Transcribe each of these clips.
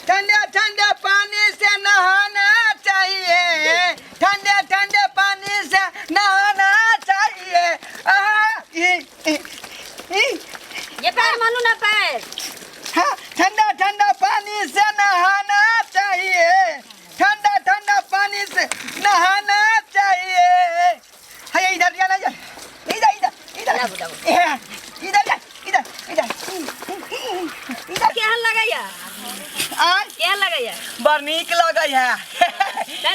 ठंडे ठंडे पानी से नहाना चाहिए, ठंडे ठंडे पानी से नहाना चाहिए। ये पैर मानू ना पैर। ठंडा ठंडा पानी से नहाना चाहिए, ठंडा ठंडा पानी से नहाना चाहिए। है इधर जाना, इधर इधर इधर इधर इधर इधर इधर केहन लगैया? केहन लगैया? बड़ नीक लगै है।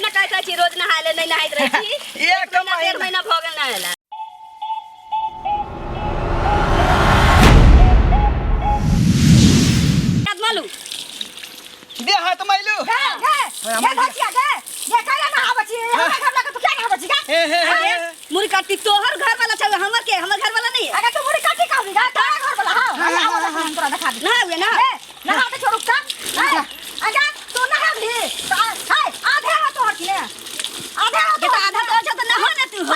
ना कहता छी रोज नहाय ले, नहीं नहाइत रही छी। एक महीना 1.5 महीना भ गेल नहायला। हाथ मालू दे हाथ माइलू ये भजिया ये काला ना आबची हमरा घर लगा तू क्या आबची का मुरी काटी तोहर घर वाला छे, हमर के हमर घर वाला नहीं है। अगर तू मुरी काटी का होगा तोरा घर वाला हां हम तोरा दिखा दे। ना हुए ना ना तो छोड़ का अगर तू ना भी हाय आधे तो हटले आधे ये तो आधा तो अच्छा तो ना हो ना तू हो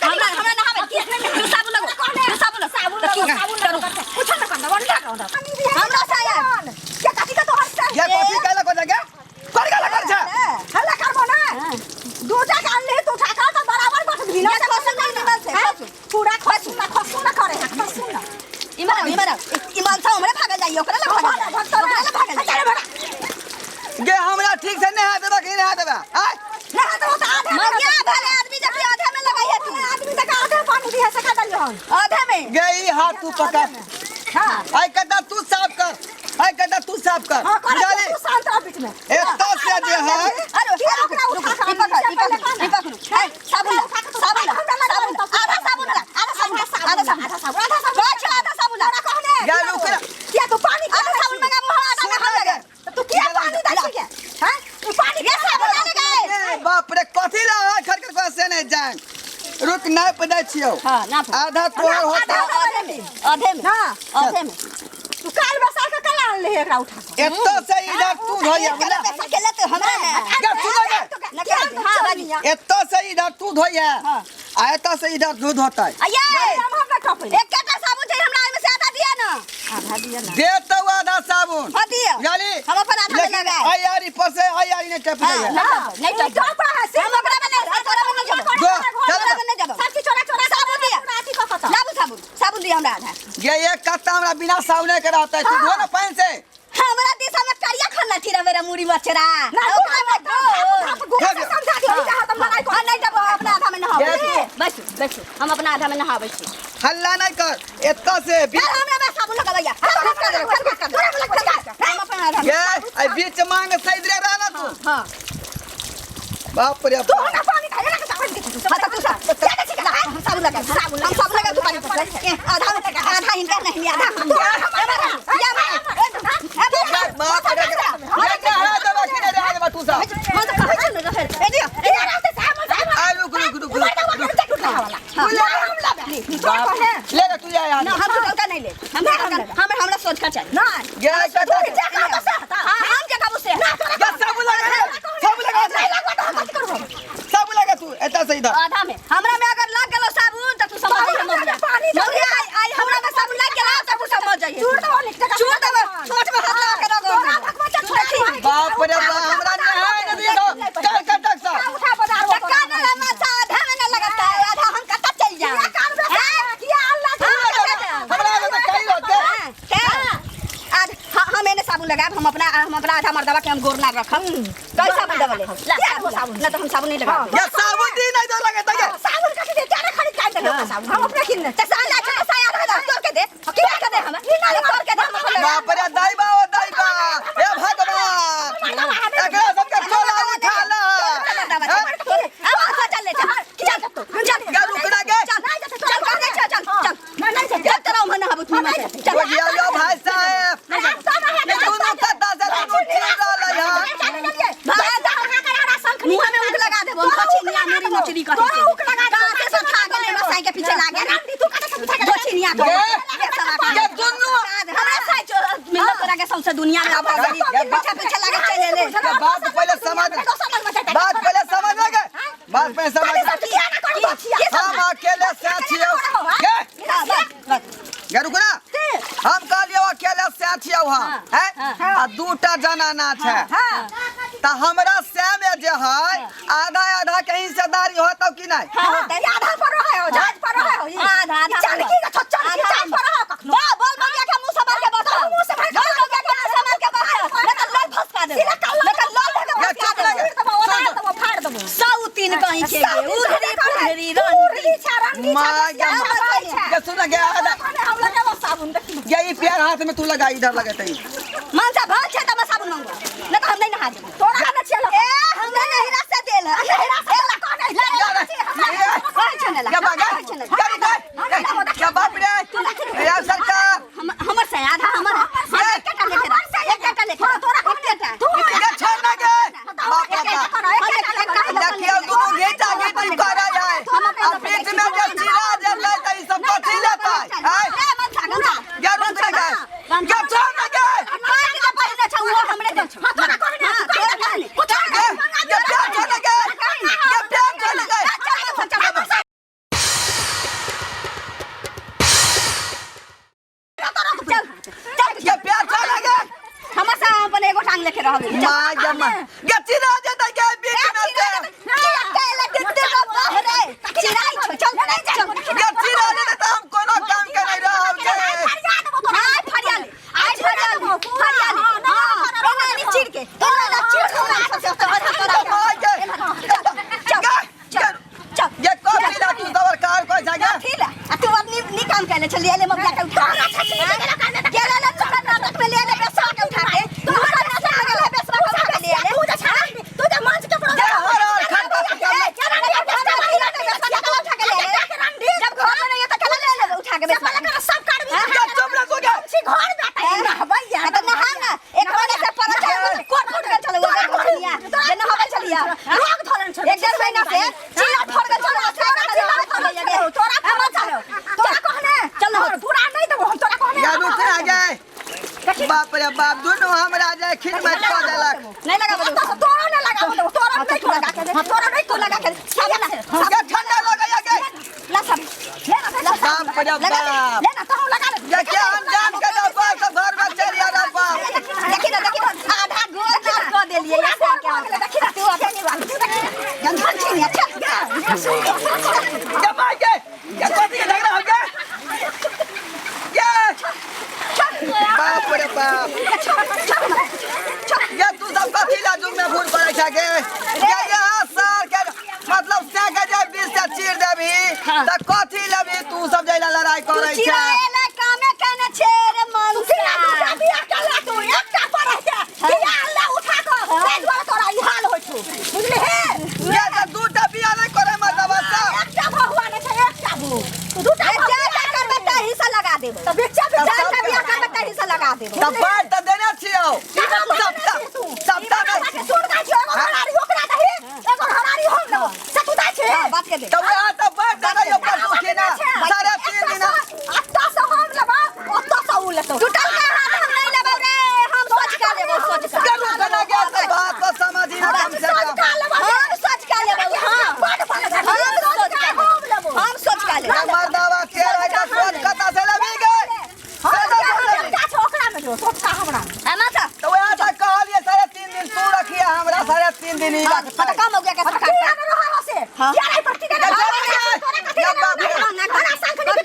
हमरा हमरा ना हवे किस में तू साबुन लगो तू साबुन लगो कुछ ना करना वन लगा हमरा सायन क्या काटी का तो हटता ये कॉफी काला को लगे कर काला कर छा हल्ला करबो ना दूटा कान ले तू उठा का तो बराबर बैठ भी ना फसल नहीं निमल से पूरा खसू ना करे खसू ना इमाल था हमरे भाग जाइए ओकरा लग भाग गे हमरा ठीक से नहा देबा कि नहा देबा आय नहा तो आधा मगिया भले आदमी जब आधा में लगाइए तू आदमी तक आधा पानी दिया से खा दलियो आधा में गे ई हाथ तू पकड़ हां आय कदा तू साफ कर, आय कदा तू साफ कर जाले तू शांत रह बीच में एत्ता से जे है अरे ओकरा उठा का पकड़ साबुन आधा साबुन गे रुक रे क्या तू पानी आधा साबुन मंगा वो आधा में हम लगे तू क्या पानी डाल के हां तू पानी ये साबुन डाले गए। बाप रे कथि ला खरखर को से नहीं जान रुक ना पड़े छियो हां ना आधा तोर होता आधे में तू काल बसा के कला ले एकरा उठा के एत्ता से इधर तू धोया बोला अकेले तो हमरा में गे सुनो गे हां बाजी एत्ता से इधर तू धोया आयता से इधर दूध होता है आये हम ना टपे एक कटा साबुन चाहिए हमरा में से आधा दिया ना आधा दिया ना दे तो आधा साबुन हां दिया गाली हम अपन आधा में लगाए आई यारी पर से आई यारी ने टप दिया नहीं टपा है हम ओकरा में नहीं तोरा में नहीं जाबो गो तोरा में नहीं जाबो साथी चोरा साबुन दिया राती को पता साबुन दिया हमरा आधा ये एक कट्टा हमरा बिना साबुन के रहता है तू धो ना पानी से हमरा दिशा में करिया खन्ना थीरा मेरा मुड़ी मछरा ना ओकरा में दो समझा दियो जहां तुम लड़ाई को नहीं जाबो अपना आधा में नहाबे बस हम अपना आधा में नहाबे छी हल्ला नहीं कर एत्ता से यार हमरा में साबुन लगाइया हम अपना आधा ये आई बीच मांग सही दे रहा ना तू हां बाप रे तू ना पानी खाएगा ना साबुन के हां तो तू हम साबुन लगा तू पानी पकड़ आधा इनका नहीं आधा बाप रे ये नहा देबा कि नहीं नहा देबा तू सा आई रुक ले तू जा यार ना हम तो नहीं ले हमरा सोच का चाहिए ना ये कट्टा हम जगह से ये साबुन लगा तू एत्ता से इधर आधा में हमरा में अगर लग गेलो साबुन त तू समझ पानी आई हमरा में साबुन लग गेला त तू समझ जाइए चूड़ दो लिख छोट में हाथ लगा के रगो बाप रे बाप हमरा नहाए न दियो कर कटक सा उठा बाजार चक्का न मचा आधा में न लगता है आधा हम कत्ता चल जा किया अल्लाह हमरा में कई होते आज हम एने साबुन लगाब हम अपना आधा मर्दवा के हम गोर ना रखब कई साबुन देबले साबुन ना तो हम साबुन नहीं लगाब ये साबुन दी नहीं दो लगता है साबुन का दे जाने खरीद के दे साबुन हम अपने किन्ने त साला छोटा साया आधा तोड़ के दे की कर दे हम तोड़ के दे हम बाप रे दाईबा ओ दाईबा हे भगवान एकरा सबके टोला उठा ला चल ले चल गे रुक ना गे चल तेरा मन हबु तू में चल ओ ये लो भाई साहब दोनों कत्ता से दोनों ठीक रहल यार मुंह में उठ लगा दे हम छछिनिया मेरी मछली कहे से उठ लगा दे से सब खा गेले में साई के पीछे लागे तू कटा के पीछे दो छिनिया को ये दोनों हमरा साई चोर मिल तोरा के सबसे दुनिया में आबा पीछे लागे चले ले बात पहले समझ बात पहले समझ लगे बात पहले समझ हम अकेले साथी हो गे रुक ना हम कह लियो अकेले से छियौ है आ दूटा जनाना छै त हमरा से में जे है आधा आधा के हिस्सेदारी होतौ कि नहीं आधा पर रहे हो जहाज पर रहे हो आधा चल की का छच्चा जहाज पर रहो कखनो बोल बगिया के मुंह से मार के बता मुंह से मार के मुंह से मार के बता मैं तो लड़ फसका दे मैं तो लड़ फसका दे तो फाड़ दबो सौ तीन कहीं के उधरी पुधरी रंडी छरंडी ये सुन गया हम लगा साबुन देखी यही प्यार हाथ में तू लगा इधर लगतई मानसा भाग छे त साबुन मांगो न तो हम नहीं नहा जेबो तोरा न छेला ए हम नहीं रास्ता देल नहिरा से कौन है क्या बात क्या बाप रे यार सरकार हमर से आधा हमर एक टका लेके तोरा कौन देता तू ये छोड़ ना के बाप देखियो दोनों घेटा घेटी कर रहा है अब बीच में जो चिरा जले त ई सब पछी लेता है या रुक ना के क्या छोड़ ना के पहले छ वो हमरे दे छ तोरा कौन है ये प्यार छोड़ ना के ये प्यार छोड़ ना के ये प्यार छोड़ ना के हमर से अपन एगो टांग लेके रहबे मां जमा ये चिरा जले के बीच में से चिराई छ चल नहीं चल ये चिरा जले त हम कोनो काम के नहीं रहब जे फरियाल नहीं चिर के तोरा ना चिर ये कॉफी ला तू दवर कार को जागा ठीक है तू अपनी नी काम कर ले चल ले मबला के उठा गेला ना छोड़ा नाटक में ले पैसा के उठा के तू हमारा नाटक में गेला पैसा उठा के ले तू जा छाड़ तू जा मंच के पड़ो जब घर में नहीं है तो केला ले ले उठा के बेच वाला कर सब कर भी चुप रह तू क्या सी घर बैठा है ना भैया तो नहा ना एक बड़े से पर कोट फुट के चलो वो दुनिया जे न होवे चलिया रोग धरन छ एक डेढ़ महीना से चिरा फोड़ के चलो तोरा हम चलो तोरा कहने चल पूरा नहीं देबो हम तोरा कहने या रुक आ जाए बाप रे बाप दोनों हमरा जाए खिन में को देलक नहीं लगा तोरा नहीं लगा तोरा नहीं लगा के तोरा नहीं तो लगा के सब ना ये ठंडा लगा के ला सब ले ना बाप रे बाप ले ना तो लगा ले ये क्या अनजान के डब्बा से घर में चलिया डब्बा देखी ना आधा गोल कर देलिए ऐसे क्या देखी ना तू अपनी वाली गंधन छी अच्छा ये मार के ये कथि लग रहा हो गया ये बाप रे बाप ये तू सब कथि ला जुम में भूल पड़े छ के ये सर के मतलब से के जे 20 से चीर देबी त कथि लेबी तू सब जैला लड़ाई करे छ चिराएला कामे कहने छे रे मन चिरा दूसरा बिया कला तू एकटा पड़े छे चिरा ले उठा को तेज बार तोरा ई हाल होय छु बुझले हे ये त दूटा बिया नहीं करे मतलब सब एकटा भगवान छे एकटा भू दूटा ज्यादा करबे त हिस्सा लगा देबो त बेचा बिया करबे त हिस्सा लगा देबो तब बात त देने छियो सबटा में छोड़ दा छियो हरारी ओकरा दही एगो हरारी हम लेबो से तू दा छे बात के दे तब आ त बात देने यो पर दुखिना सारे 3 दिन अत्ता से हम लेबो अत्ता से उ लेतो टूटल का हाथ हम नहीं लेबो रे हम सोच का लेबो सोच का करू कना के त बात को समझी ना कम से कम हम सोच का लेबो हां हम सोच का लेबो मर्दावा के रह का सोच कता से लेबी गए ओकरा में जो सोच का हमरा माता तो वह त कहलिए सारे 3 दिन तू रखिए हमरा सारे 3 दिन ही बात पता कम हो गया के सरकार क्या रहा से क्या नहीं पड़ती का ये बाप रे बड़ा संख नहीं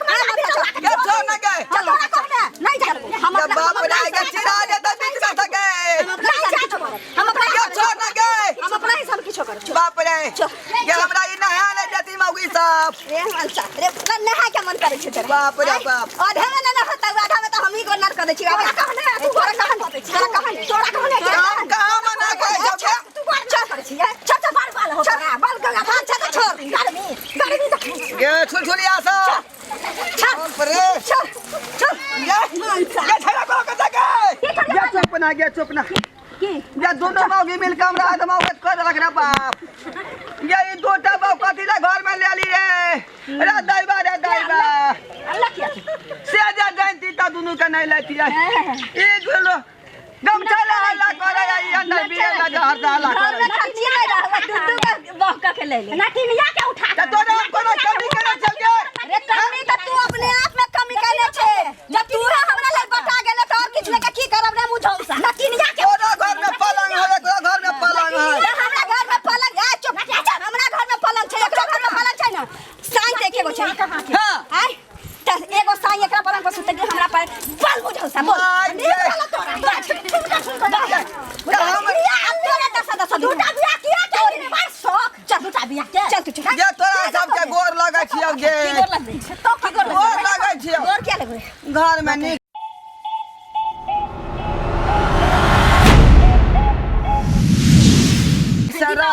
ये छोड़ ना गए चलो नहीं जा हम ये बाप रे के चिरा दे त बीच में सके हम अपना ये छोड़ ना गए हम अपना ही सब कुछ कर बाप रे ये हमरा ई नहा नहीं देती मौगी सब रे मनसा रे नहा के मन करे छ बाप रे बाप आधा में ना होता आधा में तो हम ही गोनर कर दे छी अब कहने तू तोरा कहन तोरा कहने हम कहां मना के जब तू बार चल कर छी छ बार बाल हो बाल गला था छ छोड़ गर्मी देख ये छुलछुलिया सा बाप रे चल ये छड़ा को के ये चुप ना ये दोनों मौगी मिलकर हमरा आदमौगत कर रख रे बाप ये ई दोटा बाप कथि ला घर में ले ली रे दैबा अल्लाह किया से जा जानती त दुनु के नहीं लेती है ई गुलो गमछा ला हल्ला करे ई अंदर बिया ला हर हल्ला करे ना खर्ची नहीं रहा दुदू का बहका के ले ना टिनिया के उठा त तोरा कोनो कमी करे चल के रे कमी त तू अपने आप में कमी करे छे जब तू है हमरा ले बता गेले तो और किछ मौसा बोल मार नीक दे। वाला तोरा दूटा बिया किया तोरी मार शौक चल दूटा बिया के चल तू ये तोरा सबके गोर लगै छियौ गे की गोर लग छै तो की गोर गोर लगै छियौ गोर क्या लगबै घर में नीक सरा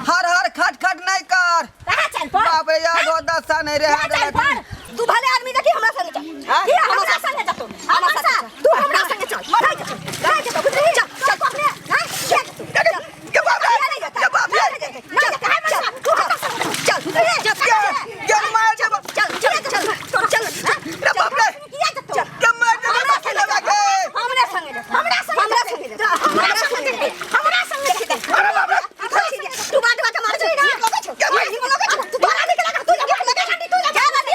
हर हर खट खट नहीं कर कहां चल पर बाप रे यार दो दशा नहीं रहे चल पर तू भले आदमी देखी हमरा संगे चल हाँ? की हमरा संगे जा तू हमरा संगे चल मराई जा चल चल चल पकड़े हां चल के बाप रे के बाप रे के मार दे चल के बाप रे के मार दे बाप के लगा के हमरा संगे अरे बाप रे तू बात के मार दे के मार दे तू बाहर निकल कर तू क्या नहीं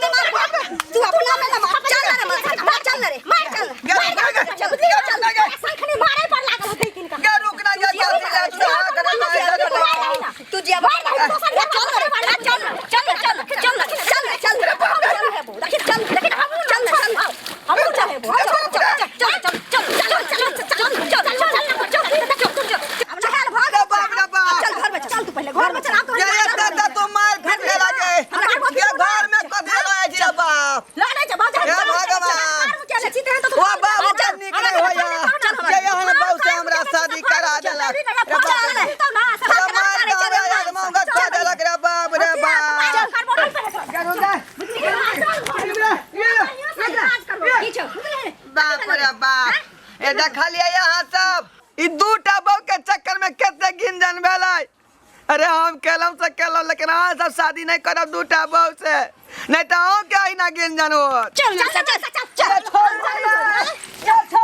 हमरा तू अपना में मार चल रे संखनी मारे पर लागल होते किनका के रुकना के तू जे देखलिए यहाँ सब ई दूटा बहू के चक्कर में कितने गिनजन भेलै अरे हम केलम से केलम लेकिन हाँ सब शादी नहीं करब दूटा बहू से नहीं तो हम क्या ही ना गिनजन हो चल छोड़